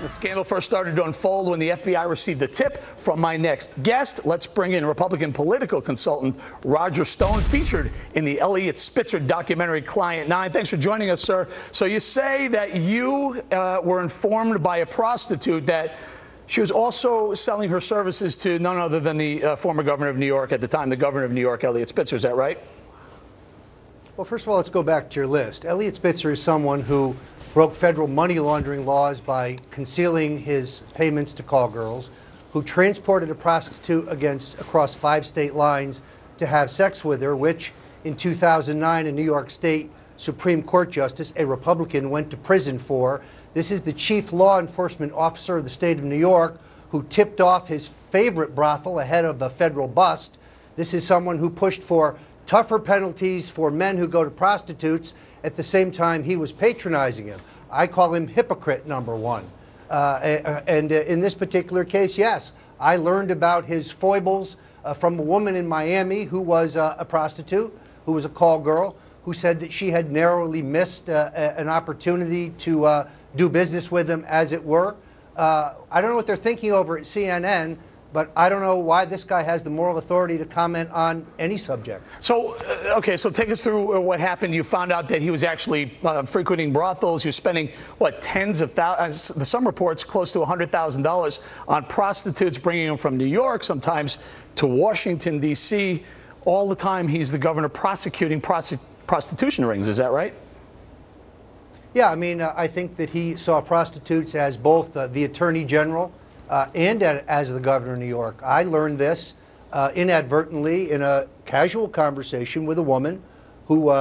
The scandal first started to unfold when the FBI received a tip from my next guest. Let's bring in Republican political consultant Roger Stone, featured in the Eliot Spitzer documentary Client 9. Thanks for joining us, sir. So you say that you were informed by a prostitute that she was also selling her services to none other than the former governor of New York at the time, the governor of New York, Eliot Spitzer. Is that right? Well, first of all, let's go back to your list. Eliot Spitzer is someone who broke federal money laundering laws by concealing his payments to call girls, who transported a prostitute across 5 state lines to have sex with her, which in 2009 a New York State Supreme Court justice, a Republican, went to prison for. This is the chief law enforcement officer of the state of New York who tipped off his favorite brothel ahead of a federal bust. This is someone who pushed for tougher penalties for men who go to prostitutes. At the same time, he was patronizing him. I call him hypocrite number one. In this particular case, yes, I learned about his foibles from a woman in Miami who was a prostitute, who was a call girl, who said that she had narrowly missed an opportunity to do business with him, as it were. I don't know what they're thinking over at CNN, but I don't know why this guy has the moral authority to comment on any subject. So, okay, so take us through what happened. You found out that he was actually frequenting brothels. You're spending, what, tens of thousands, some reports close to $100,000 on prostitutes, bringing them from New York, sometimes to Washington, D.C. All the time he's the governor prosecuting prostitution rings. Is that right? Yeah, I mean, I think that he saw prostitutes as both the Attorney General and as the governor of New York. I learned this inadvertently in a casual conversation with a woman who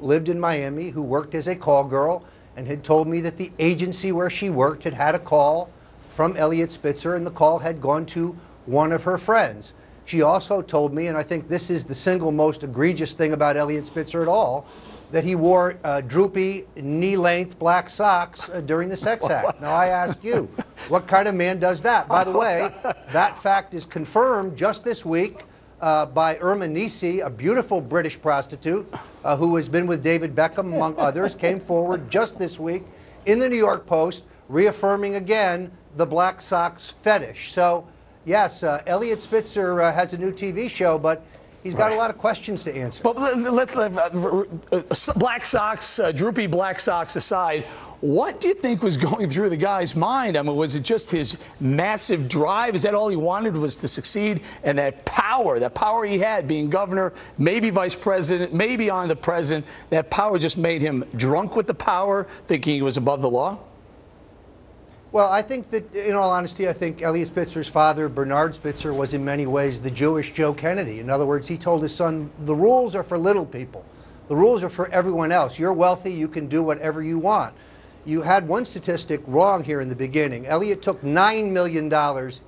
lived in Miami, who worked as a call girl, and had told me that the agency where she worked had had a call from Eliot Spitzer, and the call had gone to one of her friends. She also told me, and I think this is the single most egregious thing about Eliot Spitzer at all, that he wore droopy, knee-length black socks during the sex act. Now, I ask you, what kind of man does that? By the way, that fact is confirmed just this week by Irma Nisi, a beautiful British prostitute who has been with David Beckham, among others, came forward just this week in the New York Post, reaffirming again the black socks fetish. So, yes, Eliot Spitzer has a new TV show, but he's got a lot of questions to answer. But let's black socks, droopy black socks aside, what do you think was going through the guy's mind? I mean, was it just his massive drive? Is that all he wanted, was to succeed? And that power he had, being governor, maybe vice president, maybe on the president, that power just made him drunk with the power, thinking he was above the law? Well, I think that, in all honesty, I think Eliot Spitzer's father, Bernard Spitzer, was in many ways the Jewish Joe Kennedy. In other words, he told his son, the rules are for little people. The rules are for everyone else. You're wealthy, you can do whatever you want. You had one statistic wrong here in the beginning. Eliot took $9 million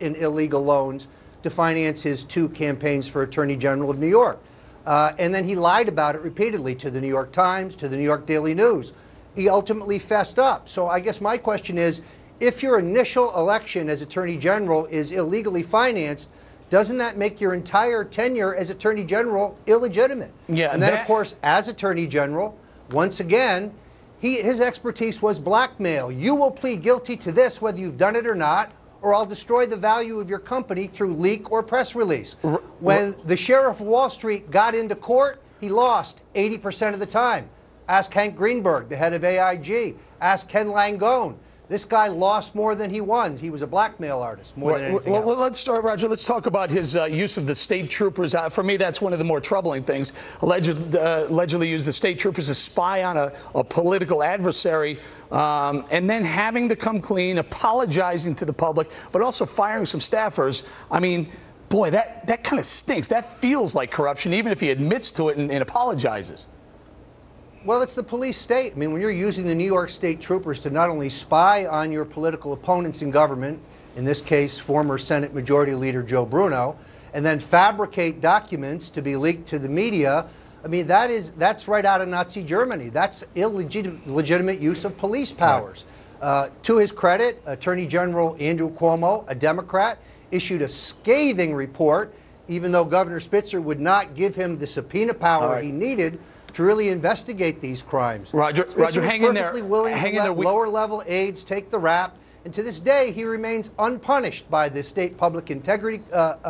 in illegal loans to finance his 2 campaigns for Attorney General of New York. And then he lied about it repeatedly to the New York Times, to the New York Daily News. He ultimately fessed up. So I guess my question is, if your initial election as Attorney General is illegally financed, doesn't that make your entire tenure as Attorney General illegitimate? Yeah, and then, of course, as Attorney General, once again, his expertise was blackmail. You will plead guilty to this whether you've done it or not, or I'll destroy the value of your company through leak or press release. When the sheriff of Wall Street got into court, he lost 80% of the time. Ask Hank Greenberg, the head of AIG. Ask Ken Langone. This guy lost more than he won. He was a blackmail artist more than anything else. Well, let's start, Roger. Let's talk about his use of the state troopers. For me, that's one of the more troubling things. Allegedly used the state troopers to spy on a political adversary, and then having to come clean, apologizing to the public, but also firing some staffers. I mean, boy, that kind of stinks. That feels like corruption, even if he admits to it and apologizes. Well, it's the police state. I mean, when you're using the New York State troopers to not only spy on your political opponents in government, in this case, former Senate Majority Leader Joe Bruno, and then fabricate documents to be leaked to the media, I mean, that's right out of Nazi Germany. That's illegitimate use of police powers. To his credit, Attorney General Andrew Cuomo, a Democrat, issued a scathing report, even though Governor Spitzer would not give him the subpoena power he needed to really investigate these crimes. Roger, hang in there. Perfectly willing to let lower-level aides take the rap And to this day, he remains unpunished by the State Public Integrity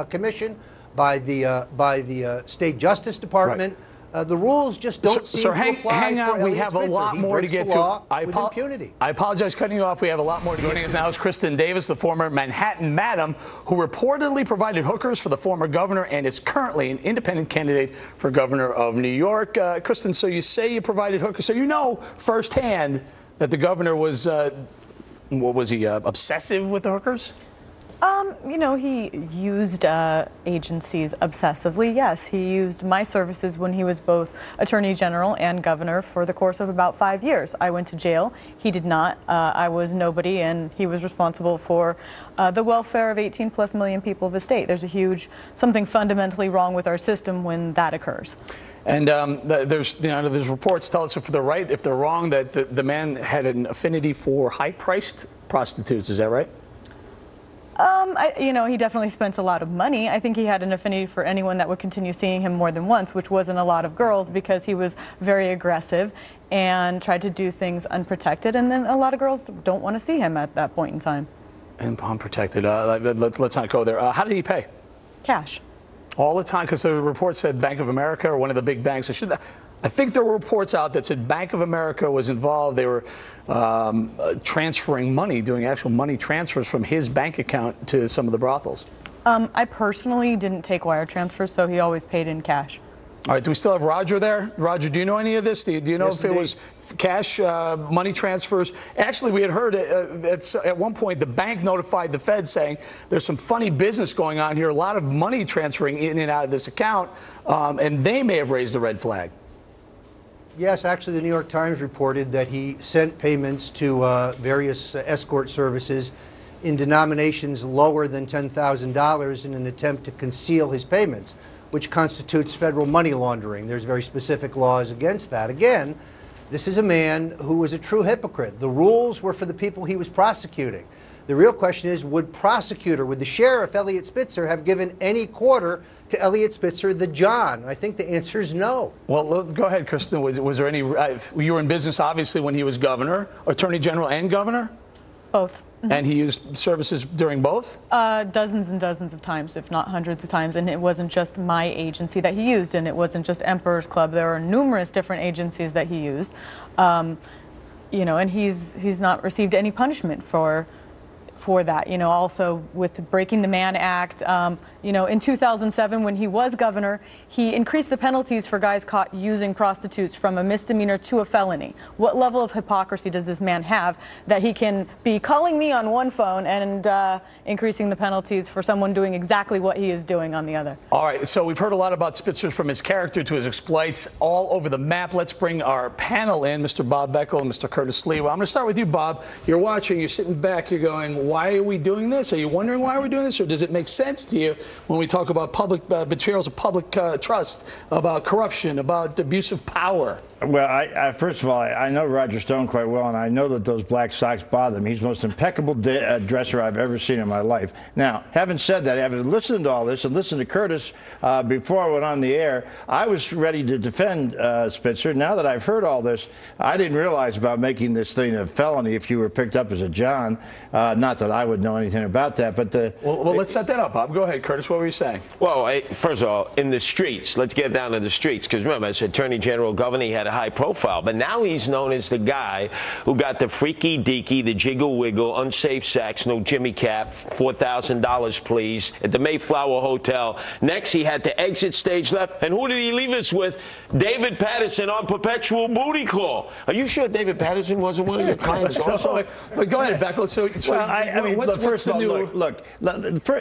Commission, by the State Justice Department. Right. The rules just don't seem to apply. Hang on, for we Eliot have a Spitzer. lot more to get to. With impunity. I apologize cutting you off. We have a lot more. Joining us now is Kristen Davis, the former Manhattan Madam, who reportedly provided hookers for the former governor and is currently an independent candidate for governor of New York. Kristen, so you say you provided hookers. So you know firsthand that the governor was, what was he, obsessive with the hookers? You know, he used agencies obsessively, yes. He used my services when he was both Attorney General and Governor for the course of about 5 years. I went to jail. He did not. I was nobody, and he was responsible for the welfare of 18+ million people of the state. There's something fundamentally wrong with our system when that occurs. And there's reports, tell us if they're right, if they're wrong, that the man had an affinity for high-priced prostitutes. Is that right? You know, he definitely spent a lot of money. I think he had an affinity for anyone that would continue seeing him more than once, which wasn't a lot of girls, because he was very aggressive and tried to do things unprotected. And then a lot of girls don't want to see him at that point in time. And unprotected. Let's not go there. How did he pay? Cash. All the time, because the report said Bank of America or one of the big banks. I think there were reports out that said Bank of America was involved. They were transferring money, doing actual money transfers from his bank account to some of the brothels. I personally didn't take wire transfers, so he always paid in cash. All right, do we still have Roger there? Roger, do you know any of this? Do you know if it was cash money transfers? Actually, we had heard at one point the bank notified the Fed saying there's some funny business going on here, a lot of money transferring in and out of this account, and they may have raised a red flag. Yes, actually, the New York Times reported that he sent payments to various escort services in denominations lower than $10,000 in an attempt to conceal his payments, which constitutes federal money laundering. There's very specific laws against that. Again, this is a man who was a true hypocrite. The rules were for the people he was prosecuting. The real question is, would the sheriff, Eliot Spitzer, have given any quarter to Eliot Spitzer, the John? I think the answer is no. Well, go ahead, Kristen. Was there any, you were in business, obviously, when he was governor, Attorney General and governor? Both. Mm-hmm. And he used services during both? Dozens and dozens of times, if not hundreds of times. And it wasn't just my agency that he used, and it wasn't just Emperor's Club. There are numerous different agencies that he used. You know, and he's not received any punishment for that. You know, also with Breaking the Mann Act, you know, in 2007 when he was governor, he increased the penalties for guys caught using prostitutes from a misdemeanor to a felony. What level of hypocrisy does this man have that he can be calling me on one phone and increasing the penalties for someone doing exactly what he is doing on the other? All right, so we've heard a lot about Spitzer, from his character to his exploits, all over the map. Let's bring our panel in, Mr. Bob Beckel and Mr. Curtis Lee. Well, I'm going to start with you, Bob. You're watching, you're sitting back, you're going, why are we doing this? Are you wondering why we're doing this, or does it make sense to you when we talk about public betrayals of public trust, about corruption, about abuse of power? Well, first of all, I know Roger Stone quite well, and I know that those black socks bother him. He's the most impeccable dresser I've ever seen in my life. Now, having said that, having listened to all this and listened to Curtis before I went on the air, I was ready to defend Spitzer. Now that I've heard all this, I didn't realize about making this thing a felony if you were picked up as a John. Not that I would know anything about that, but well, let's set that up, Bob. Go ahead, Curtis. What were you saying? Well, first of all, in the streets, let's get down to the streets, because remember, as Attorney General, Governor, he had a high profile, but now he's known as the guy who got the freaky deaky, the jiggle wiggle, unsafe sex, no Jimmy Cap, $4,000 please, at the Mayflower Hotel. Next, he had to exit stage left, and who did he leave us with? David Patterson on perpetual booty call. Are you sure David Patterson wasn't one of your clients also? But go ahead, Beckel. I mean, first of all, look,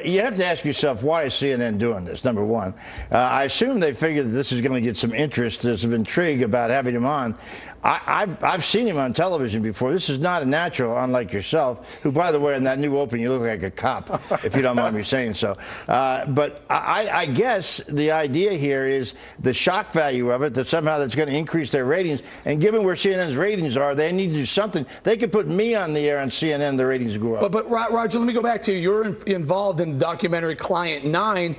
you have to ask yourself, why is CNN doing this, number one? I assume they figured that this is going to get some interest, there's some intrigue about having him on. I've seen him on television before. This is not a natural, unlike yourself, who, by the way, in that new open, you look like a cop, if you don't mind me saying so. But I guess the idea here is the shock value of it, that somehow that's going to increase their ratings. And given where CNN's ratings are, they need to do something. They could put me on the air on CNN, the ratings go up. But Roger, let me go back to you. You're involved in the documentary Client 9.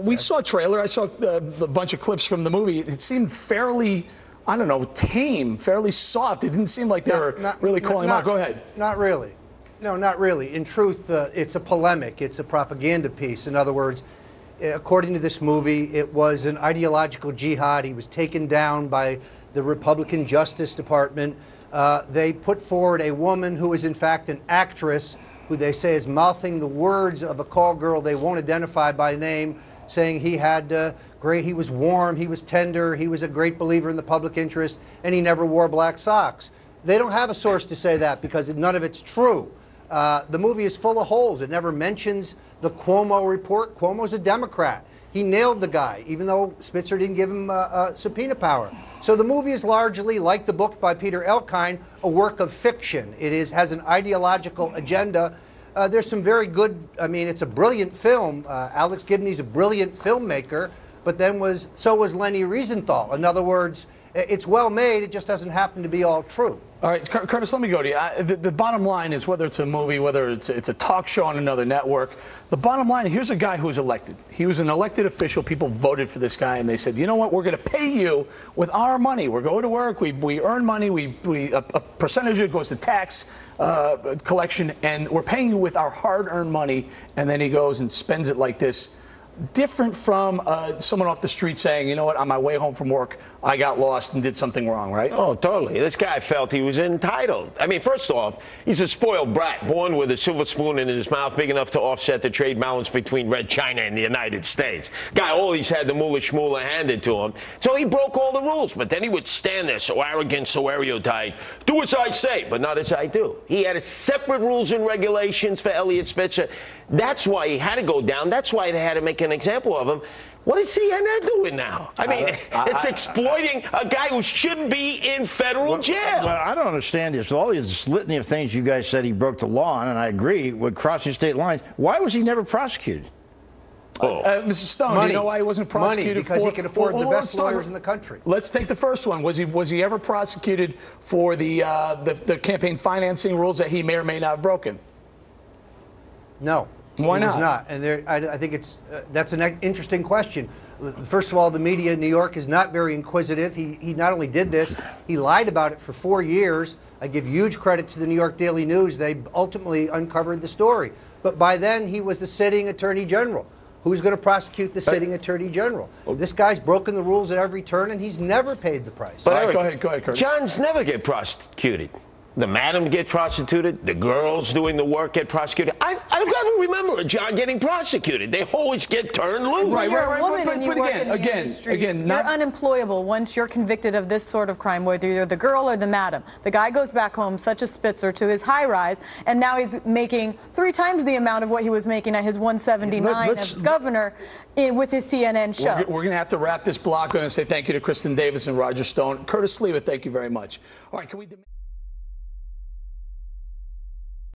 We saw a trailer. I saw a bunch of clips from the movie. It seemed fairly, I don't know, tame, fairly soft. It didn't seem like they were really calling him out. Go ahead. Not really. No, not really. In truth, it's a polemic. It's a propaganda piece. In other words, according to this movie, it was an ideological jihad. He was taken down by the Republican Justice Department. They put forward a woman who is in fact an actress who they say is mouthing the words of a call girl they won't identify by name, saying he had he was warm, he was tender, he was a great believer in the public interest, and he never wore black socks. They don't have a source to say that because none of it's true. The movie is full of holes. It never mentions the Cuomo report. Cuomo's a Democrat. He nailed the guy, even though Spitzer didn't give him subpoena power. So the movie is largely, like the book by Peter Elkind, a work of fiction. It has an ideological agenda. There's some very good, I mean, it's a brilliant film. Alex Gibney's a brilliant filmmaker, but then so was Lenny Riesenthal. In other words, it's well made, it just doesn't happen to be all true. All right, Curtis, let me go to you. The bottom line is, whether it's a movie, whether it's a talk show on another network, the bottom line, here's a guy who was elected. He was an elected official. People voted for this guy, and they said, you know what, we're going to pay you with our money. We're going to work. We earn money. A percentage of it goes to tax collection, and we're paying you with our hard-earned money. And then he goes and spends it like this. Different from someone off the street saying, you know what, on my way home from work, I got lost and did something wrong, right? Oh, totally. This guy felt he was entitled. I mean, first off, he's a spoiled brat, born with a silver spoon in his mouth big enough to offset the trade balance between Red China and the United States. Guy always had the moolah shmoolah handed to him, so he broke all the rules. But then he would stand there so arrogant, so erudite, do as I say, but not as I do. He had separate rules and regulations for Eliot Spitzer. That's why he had to go down. That's why they had to make an example of him. What is CNN doing now? I mean, it's exploiting a guy who should be in federal jail. Well, I don't understand this. All these litany of things you guys said he broke the law on, and I agree, with crossing state lines. Why was he never prosecuted? Mr. Stone, money. Do you know why he wasn't prosecuted? Money, because he could afford the best lawyers in the country. Let's take the first one. Was he ever prosecuted for the campaign financing rules that he may or may not have broken? No. Why not? He was not. And I think that's an interesting question. First of all, the media in New York is not very inquisitive. He not only did this, he lied about it for 4 years. I give huge credit to the New York Daily News. They ultimately uncovered the story. But by then, he was the sitting attorney general. Who's going to prosecute the sitting attorney general? This guy's broken the rules at every turn, and he's never paid the price. But Eric, go ahead, Curtis. Johns never get prosecuted. The madam get prosecuted. The girls doing the work get prosecuted. I don't ever remember a John getting prosecuted. They always get turned loose. Right. You're a woman and you work in the industry. You're unemployable once you're convicted of this sort of crime, whether you're the girl or the madam. The guy goes back home, such as Spitzer, to his high-rise, and now he's making 3 times the amount of what he was making at his 179 as governor with his CNN show. We're going to have to wrap this block. I'm going to say thank you to Kristen Davis and Roger Stone. Curtis Sliwa, thank you very much. All right, can we...